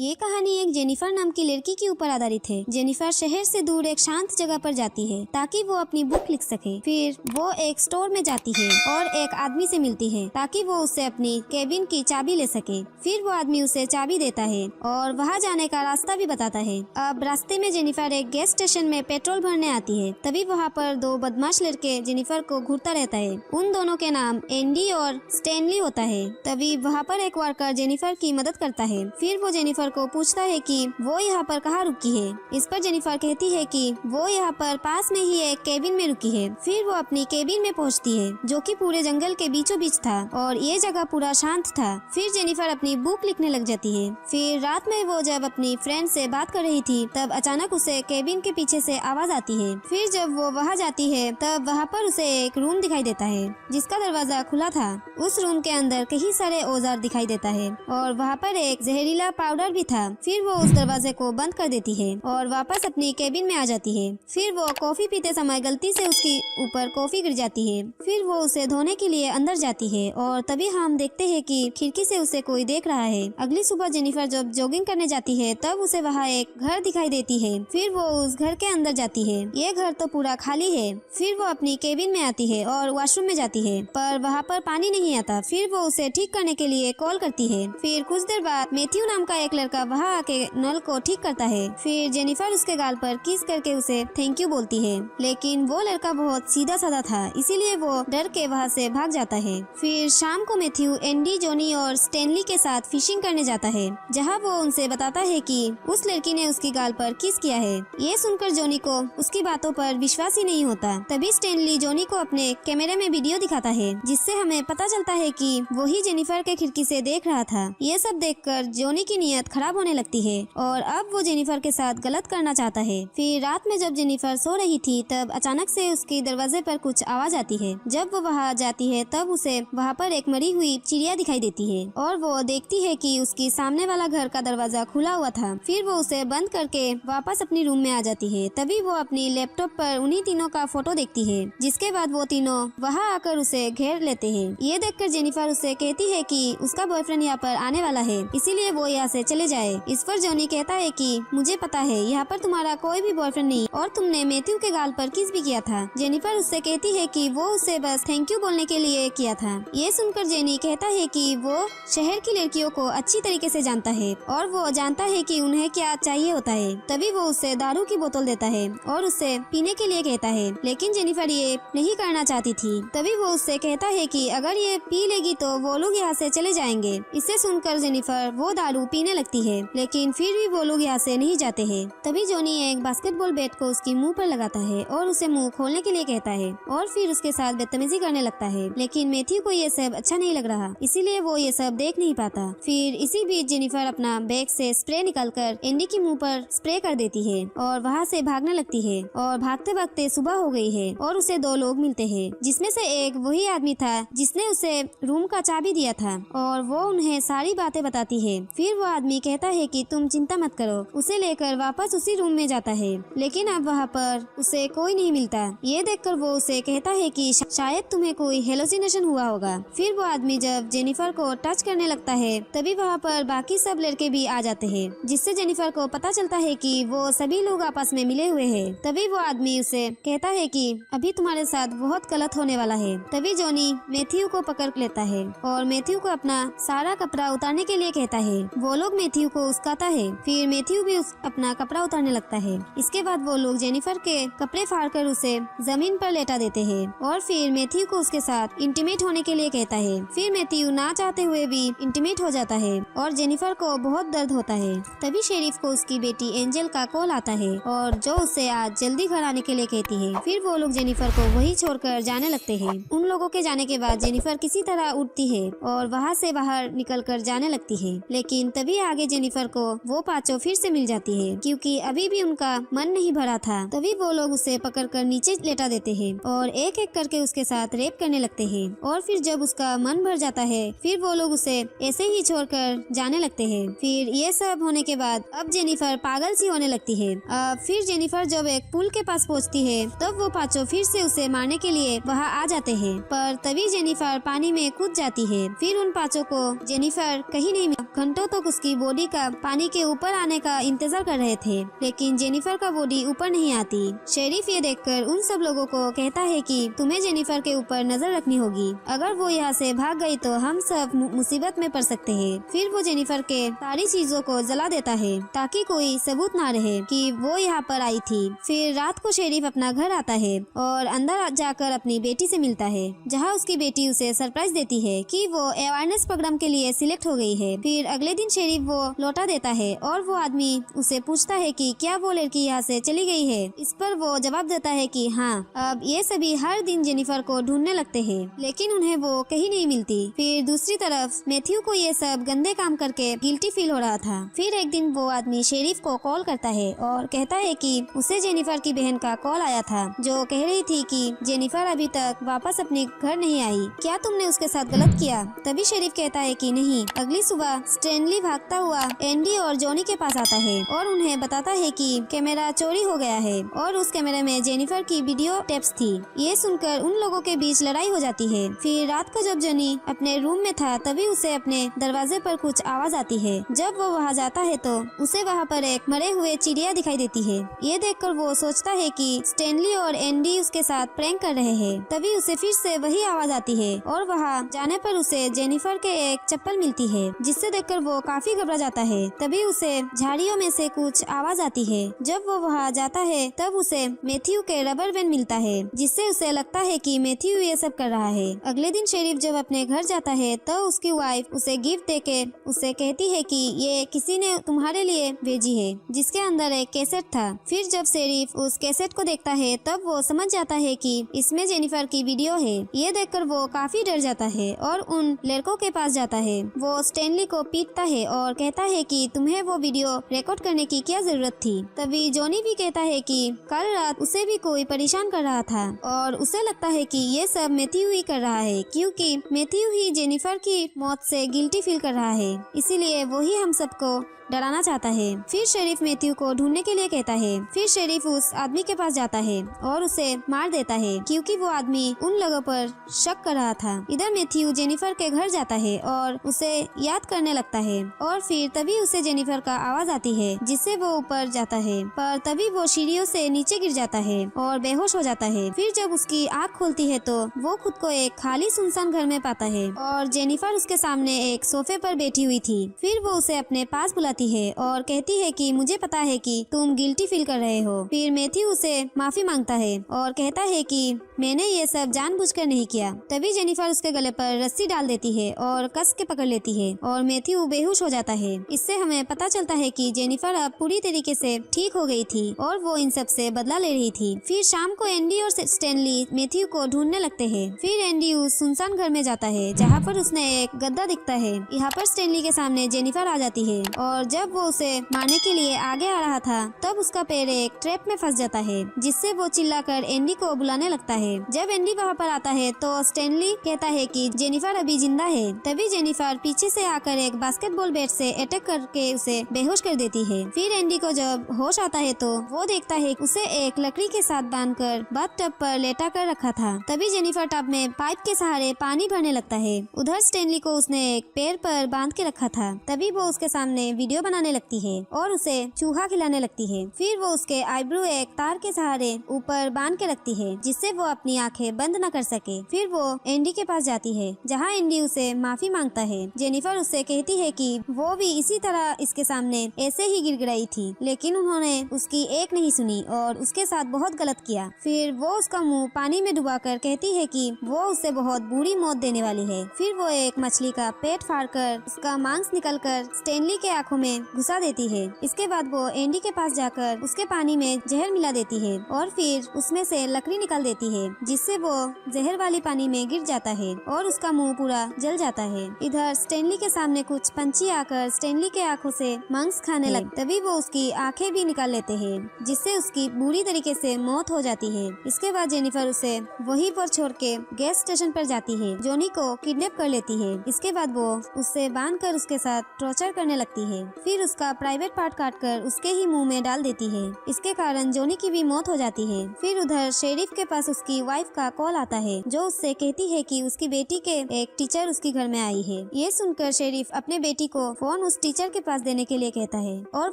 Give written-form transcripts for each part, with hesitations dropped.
ये कहानी एक जेनिफर नाम की लड़की के ऊपर आधारित है। जेनिफर शहर से दूर एक शांत जगह पर जाती है ताकि वो अपनी बुक लिख सके। फिर वो एक स्टोर में जाती है और एक आदमी से मिलती है ताकि वो उससे अपनी केबिन की चाबी ले सके। फिर वो आदमी उसे चाबी देता है और वहाँ जाने का रास्ता भी बताता है। अब रास्ते में जेनिफर एक गैस स्टेशन में पेट्रोल भरने आती है। तभी वहाँ पर दो बदमाश लड़के जेनिफर को घूरता रहता है। उन दोनों के नाम एंडी और स्टैनली होता है। तभी वहाँ पर एक वर्कर जेनिफर की मदद करता है। फिर वो जेनिफर को पूछता है कि वो यहाँ पर कहाँ रुकी है। इस पर जेनिफर कहती है कि वो यहाँ पर पास में ही एक केबिन में रुकी है। फिर वो अपनी केबिन में पहुँचती है जो कि पूरे जंगल के बीचों बीच था और ये जगह पूरा शांत था। फिर जेनिफर अपनी बुक लिखने लग जाती है। फिर रात में वो जब अपनी फ्रेंड से बात कर रही थी तब अचानक उसे केबिन के पीछे से आवाज आती है। फिर जब वो वहाँ जाती है तब वहाँ पर उसे एक रूम दिखाई देता है जिसका दरवाजा खुला था। उस रूम के अंदर कई सारे औजार दिखाई देता है और वहाँ पर एक जहरीला पाउडर भी था। फिर वो उस दरवाजे को बंद कर देती है और वापस अपनी केबिन में आ जाती है। फिर वो कॉफी पीते समय गलती से उसके ऊपर कॉफी गिर जाती है। फिर वो उसे धोने के लिए अंदर जाती है और तभी हम देखते हैं कि खिड़की से उसे कोई देख रहा है। अगली सुबह जेनिफर जब जॉगिंग करने जाती है तब उसे वहाँ एक घर दिखाई देती है। फिर वो उस घर के अंदर जाती है। ये घर तो पूरा खाली है। फिर वो अपनी केबिन में आती है और वॉशरूम में जाती है पर वहाँ पर पानी नहीं आता। फिर वो उसे ठीक करने के लिए कॉल करती है। फिर कुछ देर बाद मैथ्यू नाम का एक लड़का वहाँ आके नल को ठीक करता है। फिर जेनिफर उसके गाल पर किस करके उसे थैंक यू बोलती है, लेकिन वो लड़का बहुत सीधा साधा था इसीलिए वो डर के वहाँ से भाग जाता है। फिर शाम को मैथ्यू एंडी, जॉनी और स्टैनली के साथ फिशिंग करने जाता है जहाँ वो उनसे बताता है कि उस लड़की ने उसकी गाल पर किस किया है। ये सुनकर जॉनी को उसकी बातों पर विश्वास ही नहीं होता। तभी स्टैनली जॉनी को अपने कैमरे में वीडियो दिखाता है जिससे हमें पता चलता है कि वो ही जेनिफर के खिड़की से देख रहा था। ये सब देखकर जॉनी की नीयत खराब होने लगती है और अब वो जेनिफर के साथ गलत करना चाहता है। फिर रात में जब जेनिफर सो रही थी तब अचानक से उसके दरवाजे पर कुछ आवाज आती है। जब वो वहाँ जाती है तब उसे वहाँ पर एक मरी हुई चिड़िया दिखाई देती है और वो देखती है कि उसकी सामने वाला घर का दरवाजा खुला हुआ था। फिर वो उसे बंद करके वापस अपनी रूम में आ जाती है। तभी वो अपनी लैपटॉप पर उन्हीं तीनों का फोटो देखती है जिसके बाद वो तीनों वहाँ आकर उसे घेर लेते हैं। ये देखकर जेनिफर उसे कहती है कि उसका बॉयफ्रेंड यहाँ पर आने वाला है इसीलिए वो यहाँ से चले जाए। इस पर जॉनी कहता है कि मुझे पता है यहाँ पर तुम्हारा कोई भी बॉयफ्रेंड नहीं और तुमने मैथ्यू के गाल पर किस भी किया था। जेनिफर उससे कहती है कि वो उसे बस थैंक यू बोलने के लिए किया था। ये सुनकर जेनी कहता है कि वो शहर की लड़कियों को अच्छी तरीके से जानता है और वो जानता है कि उन्हें क्या चाहिए होता है। तभी वो उसे दारू की बोतल देता है और उसे पीने के लिए कहता है, लेकिन जेनिफर ये नहीं करना चाहती थी। तभी वो उससे कहता है कि अगर ये पी लेगी तो वो लोग यहाँ से चले जाएंगे। इसे सुनकर जेनिफर वो दारू पीने लगती है लेकिन फिर भी वो लोग यहाँ से नहीं जाते हैं। तभी जॉनी एक बास्केटबॉल बैट को उसकी मुंह पर लगाता है और उसे मुंह खोलने के लिए कहता है और फिर उसके साथ बदतमीजी करने लगता है। लेकिन मैथ्यू को ये सब अच्छा नहीं लग रहा इसीलिए वो ये सब देख नहीं पाता। फिर इसी बीच जेनिफर अपना बैग से स्प्रे निकालकर एंडी की मुंह पर स्प्रे कर देती है और वहाँ से भागने लगती है और भागते भागते सुबह हो गई है और उसे दो लोग मिलते हैं जिसमें से एक वही आदमी था जिसने उसे रूम का चाबी दिया था और वो उन्हें सारी बातें बताती है। फिर वो आदमी कहता है कि तुम चिंता मत करो। उसे लेकर वापस उसी रूम में जाता है लेकिन अब वहाँ पर उसे कोई नहीं मिलता। ये देखकर वो उसे कहता है कि शायद तुम्हें कोई हेलोसिनेशन हुआ होगा। फिर वो आदमी जब जेनिफर को टच करने लगता है तभी वहाँ पर बाकी सब लड़के भी आ जाते हैं जिससे जेनिफर को पता चलता है कि वो सभी लोग आपस में मिले हुए हैं। तभी वो आदमी उसे कहता है कि अभी तुम्हारे साथ बहुत गलत होने वाला है। तभी जॉनी मैथ्यू को पकड़ लेता है और मैथ्यू को अपना सारा कपड़ा उतारने के लिए कहता है। वो लोग मैथ्यू को उस्काता है। फिर मैथ्यू भी अपना कपड़ा उतारने लगता है। इसके बाद वो लोग जेनिफर के कपड़े फाड़कर उसे जमीन पर लेटा देते हैं और फिर मैथ्यू को उसके साथ इंटीमेट होने के लिए कहता है। फिर मैथ्यू ना चाहते हुए भी इंटीमेट हो जाता है और जेनिफर को बहुत दर्द होता है। तभी शेरिफ को उसकी बेटी एंजल का कॉल आता है और जो उसे आज जल्दी घर आने के लिए कहती है। फिर वो लोग जेनिफर को वही छोड़कर जाने लगते हैं। उन लोगों के जाने के बाद जेनिफर किसी तरह उठती है और वहाँ से बाहर निकलकर जाने लगती है। लेकिन तभी आगे जेनिफर को वो पांचों फिर से मिल जाती है क्योंकि अभी भी उनका मन नहीं भरा था। तभी वो लोग उसे पकड़कर नीचे लेटा देते हैं और एक एक करके उसके साथ रेप करने लगते हैं और फिर जब उसका मन भर जाता है फिर वो लोग उसे ऐसे ही छोड़कर जाने लगते हैं। फिर ये सब होने के बाद अब जेनिफर पागल सी होने लगती है। अब फिर जेनिफर जब एक पुल के पास पहुंचती है तब वो पांचों फिर से उसे मारने के लिए वहाँ आ जाते हैं पर तभी जेनिफर पानी में कूद जाती है। फिर उन पांचों को जेनिफर कहीं नहीं मिली। घंटों तक उसकी बॉडी का पानी के ऊपर आने का इंतजार कर रहे थे, लेकिन जेनिफर का बॉडी ऊपर नहीं आती। शेरिफ ये देखकर उन सब लोगों को कहता है कि तुम्हें जेनिफर के ऊपर नजर रखनी होगी, अगर वो यहाँ से भाग गई तो हम सब मुसीबत में पड़ सकते हैं। फिर वो जेनिफर के सारी चीजों को जला देता है ताकि कोई सबूत ना रहे कि वो यहाँ पर आई थी। फिर रात को शेरिफ अपना घर आता है और अंदर जाकर अपनी बेटी से मिलता है, जहाँ उसकी बेटी उसे सरप्राइज देती है कि वो अवेयरनेस प्रोग्राम के लिए सिलेक्ट हो गई है। फिर अगले दिन शेरिफ वो लौटा देता है और वो आदमी उसे पूछता है कि क्या वो लड़की यहाँ से चली गई है। इस पर वो जवाब देता है कि हाँ। अब ये सभी हर दिन जेनिफर को ढूंढने लगते हैं, लेकिन उन्हें वो कहीं नहीं मिलती। फिर दूसरी तरफ मैथ्यू को ये सब गंदे काम करके गिल्टी फील हो रहा था। फिर एक दिन वो आदमी शेरिफ को कॉल करता है और कहता है कि उसे जेनिफर की बहन का कॉल आया था, जो कह रही थी कि जेनिफर अभी तक वापस अपने घर नहीं आई, क्या तुमने उसके साथ गलत किया? तभी शेरिफ कहता है कि नहीं। अगली सुबह स्टैनली भागता हुआ एंडी और जॉनी के पास आता है और उन्हें बताता है कि कैमरा चोरी हो गया है और उस कैमरे में जेनिफर की वीडियो टेप्स थी। ये सुनकर उन लोगों के बीच लड़ाई हो जाती है। फिर रात को जब जॉनी अपने रूम में था तभी उसे अपने दरवाजे पर कुछ आवाज आती है। जब वो वहाँ जाता है तो उसे वहाँ पर एक मरे हुए चिड़िया दिखाई देती है। ये देखकर वो सोचता है कि स्टैनली और एंडी उसके साथ प्रैंक कर रहे हैं। तभी उसे फिर से वही आवाज आती है और वहाँ जाने पर उसे जेनिफर के एक चप्पल मिलती है, जिससे देखकर वो काफी घबरा जाता है। तभी उसे झाड़ियों में से कुछ आवाज आती है। जब वो वहाँ जाता है तब उसे मैथ्यू के रबर बैंड मिलता है, जिससे उसे लगता है कि मैथ्यू ये सब कर रहा है। अगले दिन शेरिफ जब अपने घर जाता है तो उसकी वाइफ उसे गिफ्ट देके उसे कहती है कि ये किसी ने तुम्हारे लिए भेजी है, जिसके अंदर एक कैसेट था। फिर जब शेरिफ उस कैसेट को देखता है तब वो समझ जाता है कि इसमें जेनिफर की वीडियो है। ये देखकर वो काफी डर जाता है और उन लड़कों के पास जाता है। वो स्टैनली को पीटता है और कहता है कि तुम्हें वो वीडियो रिकॉर्ड करने की क्या जरूरत थी। तभी जॉनी भी कहता है कि कल रात उसे भी कोई परेशान कर रहा था और उसे लगता है कि ये सब मैथ्यू ही कर रहा है, क्योंकि मैथ्यू ही जेनिफर की मौत से गिल्टी फील कर रहा है, इसीलिए वही हम सबको डराना चाहता है। फिर शेरिफ मैथ्यू को ढूंढने के लिए कहता है। फिर शेरिफ उस आदमी के पास जाता है और उसे मार देता है, क्योंकि वो आदमी उन लोगों पर शक कर रहा था। इधर मैथ्यू जेनिफर के घर जाता है और उसे याद करने लगता है और फिर तभी उसे जेनिफर का आवाज आती है, जिससे वो ऊपर जाता है, पर तभी वो सीढ़ियों से नीचे गिर जाता है और बेहोश हो जाता है। फिर जब उसकी आँख खुलती है तो वो खुद को एक खाली सुनसान घर में पाता है और जेनिफर उसके सामने एक सोफे पर बैठी हुई थी। फिर वो उसे अपने पास बुलाती है और कहती है कि मुझे पता है कि तुम गिल्टी फील कर रहे हो। फिर मैथ्यू उसे माफी मांगता है और कहता है कि मैंने ये सब जानबूझकर नहीं किया। तभी जेनिफर उसके गले पर रस्सी डाल देती है और कस के पकड़ लेती है और मैथ्यू बेहोश हो जाता है। इससे हमें पता चलता है कि जेनिफर अब पूरी तरीके से ठीक हो गई थी और वो इन सब से बदला ले रही थी। फिर शाम को एंडी और स्टैनली मैथ्यू को ढूंढने लगते हैं। फिर एंडी उस सुनसान घर में जाता है जहाँ पर उसने एक गद्दा दिखता है। यहाँ पर स्टैनली के सामने जेनिफर आ जाती है और जब वो उसे मारने के लिए आगे आ रहा था तब उसका पैर एक ट्रैप में फंस जाता है, जिससे वो चिल्लाकर एंडी को बुलाने लगता है। जब एंडी वहाँ पर आता है तो स्टैनली कहता है कि जेनिफर अभी जिंदा है। तभी जेनिफर पीछे से आकर एक बास्केटबॉल बैट से अटैक करके उसे बेहोश कर देती है। फिर एंडी को जब होश आता है तो वो देखता है उसे एक लकड़ी के साथ बांधकर बाथ टब पर लेटा कर रखा था। तभी जेनिफर टब में पाइप के सहारे पानी भरने लगता है। उधर स्टैनली को उसने एक पैर पर बांध के रखा था। तभी वो उसके सामने वीडियो बनाने लगती है और उसे चूहा खिलाने लगती है। फिर वो उसके आईब्रो एक तार के सहारे ऊपर बांध के रखती है, जिससे वो अपनी आंखें बंद न कर सके। फिर वो एंडी के पास जाती है जहाँ एंडी उसे माफी मांगता है। जेनिफर उससे कहती है कि वो भी इसी तरह इसके सामने ऐसे ही गिड़गिड़ाई थी, लेकिन उन्होंने उसकी एक नहीं सुनी और उसके साथ बहुत गलत किया। फिर वो उसका मुंह पानी में डुबाकर कहती है कि वो उसे बहुत बुरी मौत देने वाली है। फिर वो एक मछली का पेट फाड़कर उसका मांस निकलकर स्टैनली के आंखों में घुसा देती है। इसके बाद वो एंडी के पास जाकर उसके पानी में जहर मिला देती है और फिर उसमें से लकड़ी निकाल देती है, जिससे वो जहर वाली पानी में गिर जाता है और उसका मुंह पूरा जल जाता है। इधर स्टैनली के सामने कुछ पंछी आकर स्टैनली के आंखों से मांस खाने लगते, तभी वो उसकी आंखें भी निकाल लेते हैं, जिससे उसकी बुरी तरीके से मौत हो जाती है। इसके बाद जेनिफर उसे वहीं पर छोड़ के गैस स्टेशन पर जाती है। जॉनी को किडनैप कर लेती है। इसके बाद वो उससे बांधकर उसके साथ टॉर्चर करने लगती है। फिर उसका प्राइवेट पार्ट काटकर उसके ही मुंह में डाल देती है। इसके कारण जॉनी की भी मौत हो जाती है। फिर उधर शेरिफ के पास उसकी वाइफ का कॉल आता है, जो उससे कहती है कि उसकी बेटी के एक टीचर उसके घर में आई है। ये सुनकर शेरिफ अपने बेटी को फोन फोन उस टीचर के पास देने के लिए कहता है और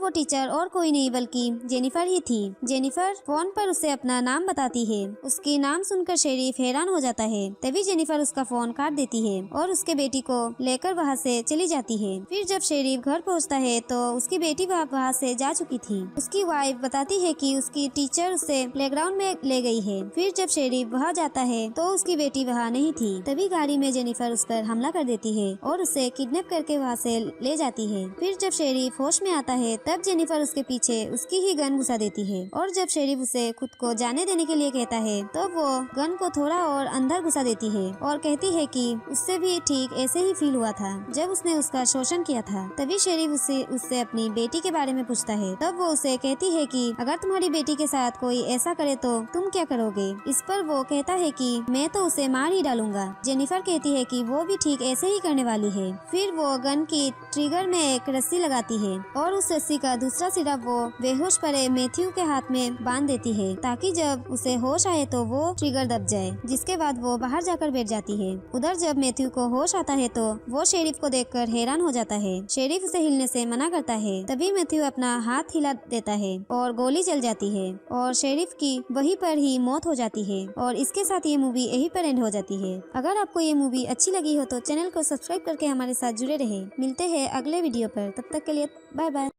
वो टीचर और कोई नहीं बल्कि जेनिफर ही थी। जेनिफर फोन पर उसे अपना नाम बताती है। उसकी नाम सुनकर शेरिफ हैरान हो जाता है। तभी जेनिफर उसका फोन काट देती है और उसके बेटी को लेकर वहाँ से चली जाती है। फिर जब शेरिफ घर पहुँचता है तो उसकी बेटी वहाँ से जा चुकी थी। उसकी वाइफ बताती है कि उसकी टीचर उसे प्लेग्राउंड में ले गई है। फिर जब शेरिफ वहाँ जाता है तो उसकी बेटी वहाँ नहीं थी। तभी गाड़ी में जेनिफर उस पर हमला कर देती है और उसे किडनैप करके वहाँ से ले जाती है। फिर जब शेरिफ होश में आता है तब जेनिफर उसके पीछे उसकी ही गन घुसा देती है और जब शेरिफ उसे खुद को जाने देने के लिए कहता है तो वो गन को थोड़ा और अंदर घुसा देती है और कहती है कि उससे भी ठीक ऐसे ही फील हुआ था जब उसने उसका शोषण किया था। तभी शेरिफ उससे अपनी बेटी के बारे में पूछता है। तब वो उसे कहती है कि अगर तुम्हारी बेटी के साथ कोई ऐसा करे तो तुम क्या करोगे। इस पर वो कहता है कि मैं तो उसे मार ही डालूंगा। जेनिफर कहती है कि वो भी ठीक ऐसे ही करने वाली है। फिर वो गन की ट्रिगर में एक रस्सी लगाती है और उस रस्सी का दूसरा सिरा वो बेहोश पड़े मैथ्यू के हाथ में बांध देती है ताकि जब उसे होश आए तो वो ट्रिगर दब जाए, जिसके बाद वो बाहर जाकर बैठ जाती है। उधर जब मैथ्यू को होश आता है तो वो शेरिफ को देखकर हैरान हो जाता है। शेरिफ उसे हिलने से मना करता है। तभी मैथ्यू अपना हाथ हिला देता है और गोली चल जाती है और शेरिफ की वहीं पर ही मौत हो जाती है और इसके साथ ये मूवी यहीं पर एंड हो जाती है। अगर आपको ये मूवी अच्छी लगी हो तो चैनल को सब्सक्राइब करके हमारे साथ जुड़े रहे। मिलते हैं अगले वीडियो पर, तब तक के लिए बाय बाय।